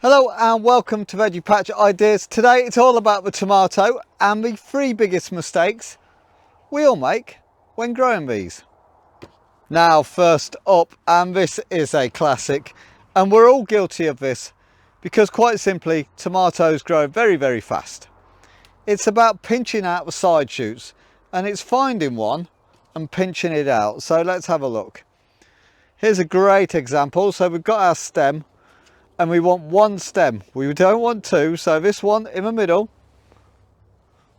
Hello and welcome to Veggie Patch Ideas. Today it's all about the tomato and the 3 biggest mistakes we all make when growing these. Now first up, and this is a classic, and we're all guilty of this because quite simply tomatoes grow very fast. It's about pinching out the side shoots, and it's finding one and pinching it out. So let's have a look. Here's a great example. So we've got our stem and we want one stem, we don't want two, so this one in the middle,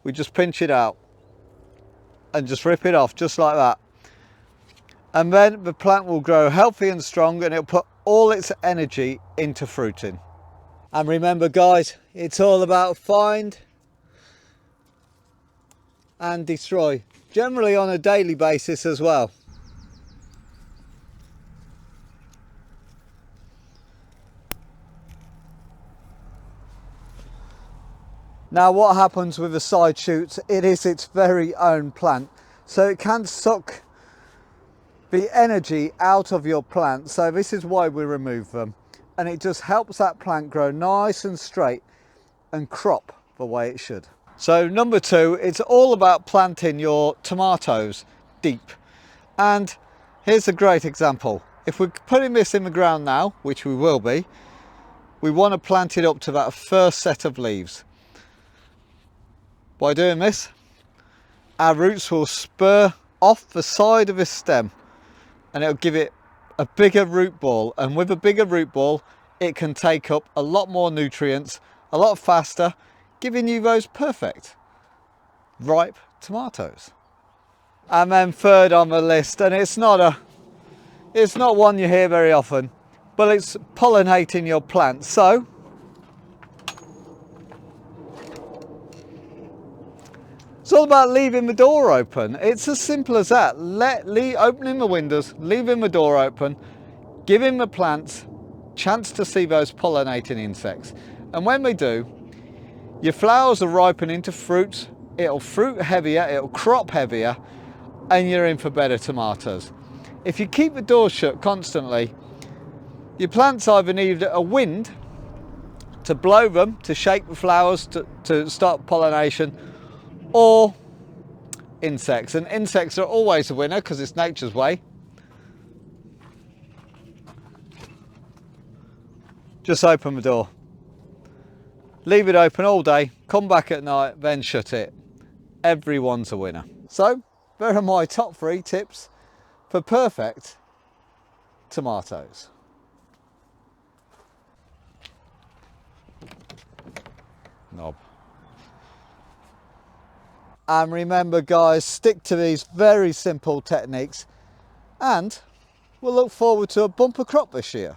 we just pinch it out and just rip it off just like that, and then the plant will grow healthy and strong and it'll put all its energy into fruiting. And remember guys, it's all about find and destroy, generally on a daily basis as well. Now what happens with the side shoots, it is its very own plant, so it can suck the energy out of your plant. So this is why we remove them, and it just helps that plant grow nice and straight and crop the way it should. So number 2, it's all about planting your tomatoes deep, and here's a great example. If we're putting this in the ground now, which we will be, we want to plant it up to that first set of leaves. By doing this, our roots will spur off the side of this stem and it'll give it a bigger root ball, and with a bigger root ball it can take up a lot more nutrients a lot faster, giving you those perfect ripe tomatoes. And then third on the list, and it's not one you hear very often, but it's pollinating your plants. So it's all about leaving the door open. It's as simple as that. Opening the windows, leaving the door open, giving the plants chance to see those pollinating insects. And when they do, your flowers will ripen into fruits, it'll fruit heavier, it'll crop heavier, and you're in for better tomatoes. If you keep the door shut constantly, your plants either need a wind to blow them, to shake the flowers, to start pollination, or insects. And insects are always a winner because it's nature's way. Just open the door, leave it open all day, come back at night, then shut it. Everyone's a winner. So there are my top 3 tips for perfect tomatoes. Knob. And remember guys, stick to these very simple techniques and we'll look forward to a bumper crop this year.